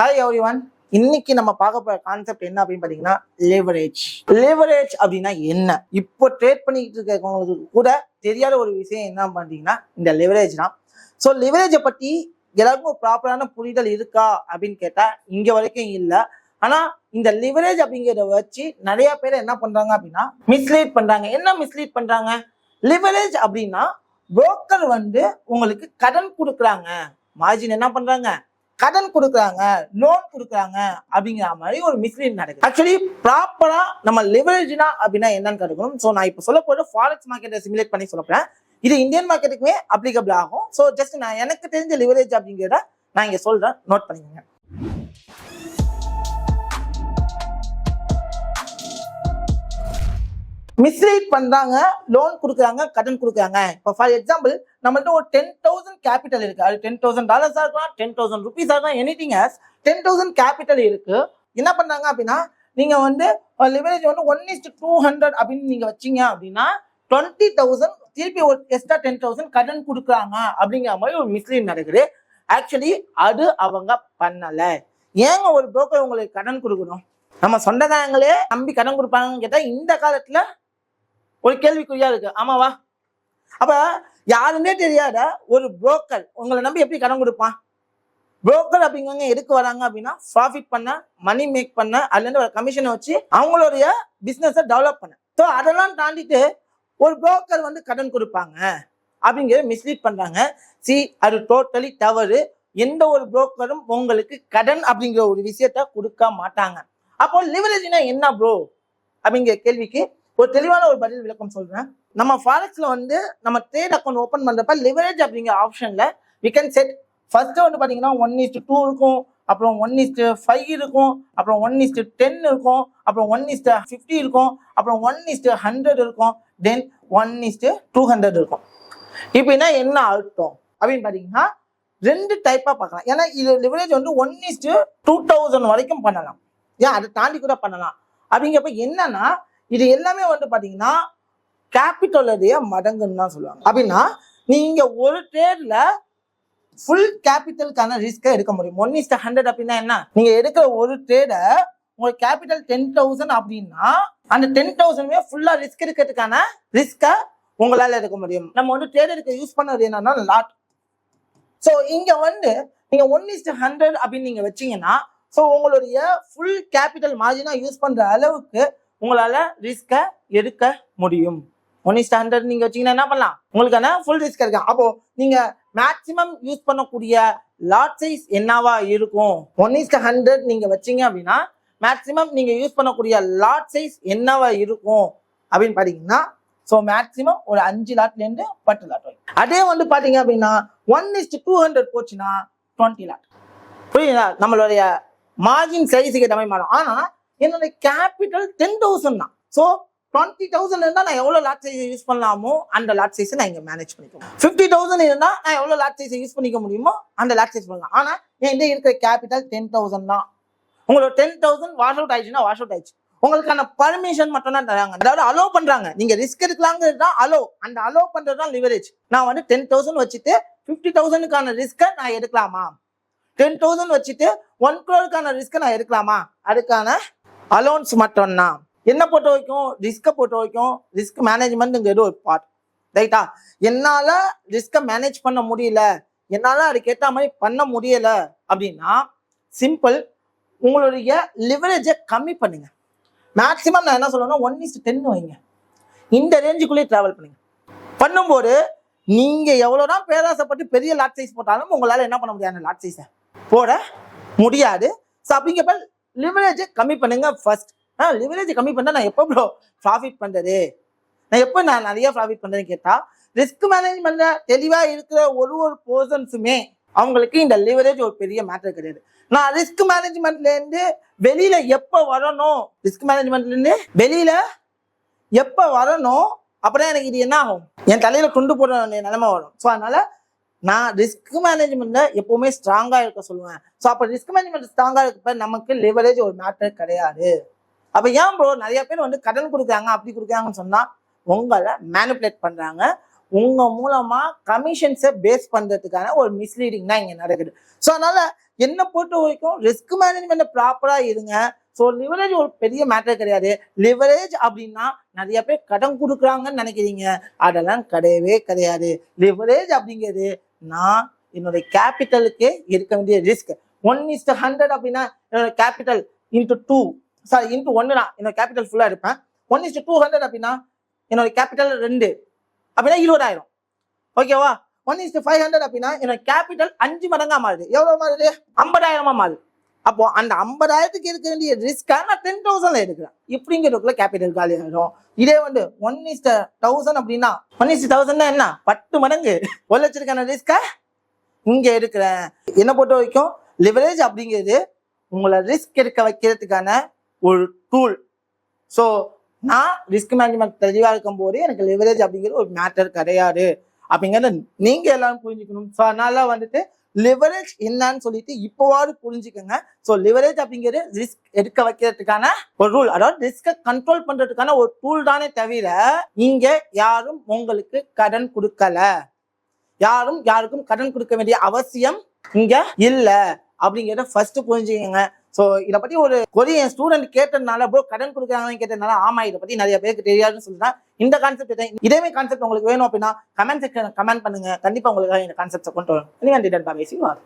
Hi everyone. இன்னைக்கு நம்ம பார்க்க போற கான்செப்ட் என்ன அப்படின்னு பாத்தீங்கன்னா லிவரேஜ் அப்படின்னா என்ன? இப்போ ட்ரேட் பண்ணிட்டு இருக்கவங்களுக்கு கூட தெரியாத ஒரு விஷயம் என்ன பாத்தீங்கன்னா இந்த லிவரேஜ் தான். ஸோ லிவரேஜை பத்தி எல்லாருக்கும் ப்ராப்பரான புரிதல் இருக்கா அப்படின்னு கேட்டா இங்க வரைக்கும் இல்லை. ஆனா இந்த லிவரேஜ் அப்படிங்கிறத வச்சு நிறைய பேர் என்ன பண்றாங்க அப்படின்னா மிஸ்லீட் பண்றாங்க. என்ன மிஸ்லீட் பண்றாங்க? லிவரேஜ் அப்படின்னா புரோக்கர் உங்களுக்கு கடன் கொடுக்குறாங்க, மார்ஜின் என்ன பண்றாங்க, கடன் கொடுக்குறாங்க, லோன் கொடுக்குறாங்க அப்படிங்கிற மாதிரி ஒரு மிஸ்லீட் நடக்குது. ஆக்சுவலி ப்ராப்பரா நம்ம லிவரேஜ்னா அப்படின்னா என்னன்னு கற்றுக்கணும். ஸோ நான் இப்போ சொல்ல போது ஃபாரெக்ஸ் மார்க்கெட்டை சிமுலேட் பண்ணி சொல்ல போறேன். இது இந்தியன் மார்க்கெட்டுக்குமே அப்ளிகபிள் ஆகும். ஸோ ஜஸ்ட் நான் எனக்கு தெரிஞ்ச லிவரேஜ் அப்படிங்கிறத நான் இங்க சொல்றேன், நோட் பண்ணிக்கோங்க. மிஸ்லீட் பண்றாங்க, லோன் கொடுக்குறாங்க, கடன் கொடுக்குறாங்க. இப்போ ஃபார் எக்ஸாம்பிள் நம்மள்ட்ட ஒரு 10,000 கேபிட்டல் இருக்கு. அது $10,000 இருக்கலாம், 10,000 rupees இருக்கலாம், எனிதிங் எல்ஸ். 10,000 கேபிட்டல் இருக்கு. என்ன பண்றாங்க அப்படின்னா நீங்க லிவரேஜ் 1:200 அப்படின்னு நீங்க வச்சீங்க அப்படின்னா 20,000 திருப்பி ஒரு எக்ஸ்ட்ரா 10,000 கடன் கொடுக்குறாங்க அப்படிங்கிற மாதிரி ஒரு மிஸ்லீட் நடக்குது. ஆக்சுவலி அது அவங்க பண்ணல. ஏங்க ஒரு புரோக்கர் உங்களுக்கு கடன் கொடுக்கணும்? நம்ம சொந்தக்காரங்களே நம்பி கடன் கொடுப்பாங்கன்னு கேட்டா இந்த காலத்துல ஒரு கேள்விக்குறியா இருக்கு, ஆமாவா? அப்ப யாருமே தெரியாத ஒரு புரோக்கர் உங்களை நம்பி எப்படி கடன் கொடுப்பான்? புரோக்கர் அப்படிங்கிறவங்க எதுக்கு வராங்க அப்படின்னா ப்ராஃபிட் பண்ண, மணி மேக் பண்ண, அதுல இருந்து ஒரு கமிஷனை வச்சு அவங்களுடைய பிசினஸை டெவலப் பண்ண. ஸோ அதெல்லாம் தாண்டிட்டு ஒரு புரோக்கர் கடன் கொடுப்பாங்க அப்படிங்கிறத மிஸ்லீட் பண்றாங்க. அது டோட்டலி தவறு. எந்த ஒரு புரோக்கரும் உங்களுக்கு கடன் அப்படிங்கிற ஒரு விஷயத்த கொடுக்க மாட்டாங்க. அப்போ லிவரேஜ்னா என்ன ப்ரோ அப்படிங்கிற கேள்விக்கு ஒரு தெளிவான ஒரு பதில் விளக்கம் சொல்றேன். நம்ம ஃபாரெக்ஸ்ல நம்ம ட்ரேட் அக்கௌண்ட் ஓபன் பண்றப்ப லிவரேஜ் அப்படிங்கிற ஆப்ஷன்ல we can set ஃபர்ஸ்ட் பாத்தீங்கன்னா 1:2 இருக்கும், அப்புறம் 1:5 இருக்கும், அப்புறம் 1:10 இருக்கும், அப்புறம் 1:50 இருக்கும், அப்புறம் 1:100 இருக்கும், தென் 1:200 இருக்கும். இப்படின்னா என்ன அர்த்தம் அப்படின்னு பாத்தீங்கன்னா ரெண்டு டைப்பா பார்க்கலாம். ஏன்னா இது லிவரேஜ் 1:2000 வரைக்கும் பண்ணலாம், ஏன் அதை தாண்டி கூட பண்ணலாம். அப்படிங்கிறப்ப என்னன்னா இது எல்லாமே பாத்தீங்கன்னா கேபிட்டலுடைய மடங்குன்னு தான் சொல்லுவாங்க. அப்படின்னா நீங்க ஒரு ட்ரேட்ல ஃபுல் கேபிட்டலுக்கான ரிஸ்கை எடுக்க முடியும். 1:100 அப்படின்னா என்ன? நீங்க எடுக்கிற ஒரு ட்ரேட உங்க கேபிட்டல் 10,000 அப்படின்னா அந்த 10,000 ஃபுல்லா ரிஸ்க் எடுக்கிறதுக்கான ரிஸ்கை உங்களால எடுக்க முடியும். நம்ம ட்ரேட் எடுக்க யூஸ் பண்ணது என்னன்னா லாட். ஸோ இங்க நீங்க 1:100 அப்படின்னு நீங்க வச்சீங்கன்னா ஸோ உங்களுடைய ஃபுல் கேபிட்டல் மார்ஜினா யூஸ் பண்ற அளவுக்கு உங்களால ரிஸ்க எடுக்க முடியும். 1:100 நீங்க வச்சீங்கன்னா என்ன பண்ணலாம்? உங்களுக்கான ஃபுல் ரிஸ்க் இருக்கு. அப்போ நீங்க மேக்சிமம் யூஸ் பண்ணக்கூடிய லாட் சைஸ் என்னவா இருக்கும்? 1:100 நீங்க வச்சீங்க அப்படின்னா மேக்சிமம் நீங்க யூஸ் பண்ணக்கூடிய லாட் சைஸ் என்னவா இருக்கும் அப்படின்னு பாத்தீங்கன்னா ஸோ மேக்சிமம் ஒரு 5 லாட்ல இருந்து 10 லாட் வரும். அதே பாத்தீங்க அப்படின்னா 1:200 போச்சுன்னா 20 லாட். புரியுங்களா? நம்மளுடைய மார்ஜின் சைஸுக்கு ஏற்ற மாதிரி மாறும். ஆனா என்னுடைய கேபிட்டல் 10,000 தான். ஸோ 20,000 இருந்தா நான் எவ்வளவு லாட் சைஸ் யூஸ் பண்ணலாமோ அந்த லாட் சைஸ் நான் இங்க மேனேஜ் பண்ணிக்குவேன். 50,000 இருந்தா நான் எவ்வளவு லாட் சைஸ் யூஸ் பண்ணிக்க முடியுமோ அந்த லாட் சைஸ் பண்ணலாம். ஆனா என்கிட்ட இருக்கிற கேபிட்டல் 10,000 தான். உங்களோட 10,000 வாஷ் அவுட் ஆயிடுச்சுன்னா வாஷ் அவுட் ஆயிடுச்சு. உங்களுக்கான பர்மிஷன் மட்டும் தான் தராங்க, அதாவது அலோ பண்றாங்க. நீங்க ரிஸ்க் எடுக்கலாங்கிறது தான் அலோ. அந்த அலோ பண்றதுதான் லிவரேஜ். நான் 10,000 வச்சுட்டு 50,000க்கான ரிஸ்கை நான் எடுக்கலாமா? 10,000 வச்சுட்டு 1 crore ரிஸ்கை நான் எடுக்கலாமா? அதுக்கான அலோன்ஸ் மட்டும்தான். என்ன பொறுத்த வரைக்கும் ரிஸ்கை பொறுத்த வரைக்கும் ரிஸ்க் மேனேஜ்மெண்ட்ங்கிறது ஒரு பார்ட், ரைட்டா? என்னால ரிஸ்கை மேனேஜ் பண்ண முடியல, என்னால அதுக்கேற்ற மாதிரி பண்ண முடியல அப்படின்னா சிம்பிள், உங்களுடைய லிவரேஜை கம்மி பண்ணுங்க. மேக்சிமம் நான் என்ன சொல்லணும்னா 1:10 வைங்க. இந்த ரேஞ்சுக்குள்ளேயே டிராவல் பண்ணுங்க. பண்ணும்போது நீங்க எவ்வளவுதான் பேராசைப்பட்டு பெரிய லாட் சைஸ் போட்டாலும் உங்களால என்ன பண்ண முடியாது, லாட் சைஸை போட முடியாது. ஸோ அப்படிங்கிறப்ப லிவரேஜை கம்மி பண்ணுங்க ஃபர்ஸ்ட். லிவரேஜ் கம்மி பண்ணா நான் எப்போ ப்ராஃபிட் பண்றது, நான் நிறைய ப்ராஃபிட் பண்றேன்னு கேட்டா ரிஸ்க் மேனேஜ்மெண்ட்ல தெளிவா இருக்கிற ஒரு பர்சன்ஸுமே அவங்களுக்கு இந்த லிவரேஜ் ஒரு பெரிய மேட்டர் கிடையாது. நான் ரிஸ்க் மேனேஜ்மெண்ட்ல இருந்து வெளியில எப்ப வரணும், அப்பதான் எனக்கு இது என்ன ஆகும், என் தலையில கொண்டு போற நிலைமை வரும். ஸோ அதனால நான் ரிஸ்க் மேனேஜ்மெண்ட்ல எப்பவுமே ஸ்ட்ராங்கா இருக்க சொல்லுவேன். ஸோ அப்ப ரிஸ்க் மேனேஜ்மெண்ட் ஸ்ட்ராங்கா இருக்கப்ப நமக்கு லிவரேஜ் ஒரு மேட்டர் கிடையாது. அப்ப ஏன் ப்ரோ நிறைய பேர் கடன் கொடுக்குறாங்க அப்படி கொடுக்குறாங்கன்னு சொன்னா உங்களை மேனிபுலேட் பண்றாங்க, உங்க மூலமா கமிஷன்ஸை பேஸ் பண்றதுக்கான ஒரு மிஸ்லீடிங் தான் இங்க நடக்குது. ஸோ அதனால என்ன பொறுத்த வரைக்கும் ரிஸ்க் மேனேஜ்மெண்ட் ப்ராப்பரா இருங்க. ஸோ லிவரேஜ் ஒரு பெரிய மேட்டர் கிடையாது. லிவரேஜ் அப்படின்னா நிறைய பேர் கடன் கொடுக்குறாங்கன்னு நினைக்கிறீங்க, அதெல்லாம் கிடையவே கிடையாது. லிவரேஜ் அப்படிங்கிறது நான் என்னுடைய கேபிட்டலுக்கு இருக்க வேண்டிய ரிஸ்க். 1:100 அப்படின்னா என்னோட கேபிட்டல் இன்ட்டு 2 சாரி இன்ட்டு 1 தான் என்னோட கேபிட்டல் ஃபுல்லா இருப்பேன். 1:200 அப்படின்னா என்னோட கேபிட்டல் 2 அப்படின்னா 20,000. ஓகேவா? 1:500 அப்படின்னா என்னோட கேபிட்டல் 5 மடங்கா மாறுது. எவ்வளவு மாறுது? 50,000 மாறுது. அப்போ அந்த 50,000க்கு இருக்க வேண்டிய ரிஸ்கா நான் 10,000ல எடுக்கிறேன். இப்படிங்கிறதுக்குள்ள கேபிட்டல் காலி ஆகிடும். இதே 1:1000 அப்படின்னா 1:1000 என்ன 10 மடங்கு 1 லட்சத்துக்கான ரிஸ்கா இங்க எடுக்கிறேன். என்ன பொறுத்த வரைக்கும் லிவரேஜ் அப்படிங்கிறது உங்களை ரிஸ்க் எடுக்க வைக்கிறதுக்கான ஒரு டூல். ஸோ நான் ரிஸ்க் மேனேஜ்மெண்ட் தெளிவாக இருக்கும் போது எனக்கு லிவரேஜ் அப்படிங்கிறது ஒரு மேட்டர் கிடையாது அப்படிங்கிறத நீங்க எல்லாரும் புரிஞ்சுக்கணும். ஸோ அதனால லிவரேஜ் என்னன்னு சொல்லிட்டு இப்போவாது புரிஞ்சுக்கோங்க. ஸோ லிவரேஜ் அப்படிங்கிறது ரிஸ்க் எடுக்க வைக்கிறதுக்கான ஒரு ரூல், அதாவது ரிஸ்கை கண்ட்ரோல் பண்றதுக்கான ஒரு டூல் தானே தவிர இங்க யாரும் உங்களுக்கு கடன் கொடுக்கல, யாருக்கும் கடன் கொடுக்க வேண்டிய அவசியம் இங்க இல்ல அப்படிங்கிறத ஃபர்ஸ்ட் புரிஞ்சுக்கோங்க. ஸோ இதை பத்தி ஒரு கொரியன் ஸ்டூடெண்ட் கேட்டதுனால ப்ரோ கடன் கொடுக்குறாங்கன்னு கேட்டதுனால ஆமா இதை பத்தி நிறைய பேருக்கு தெரியாதுன்னு சொல்லிதான் இந்த கான்செப்ட். இதேமே கான்செப்ட் உங்களுக்கு வேணும் அப்படின்னா கமெண்ட் செக்ஷன் கமெண்ட் பண்ணுங்க. கண்டிப்பா உங்களுக்கு இந்த கான்செப்ட் கொண்டு வரும்.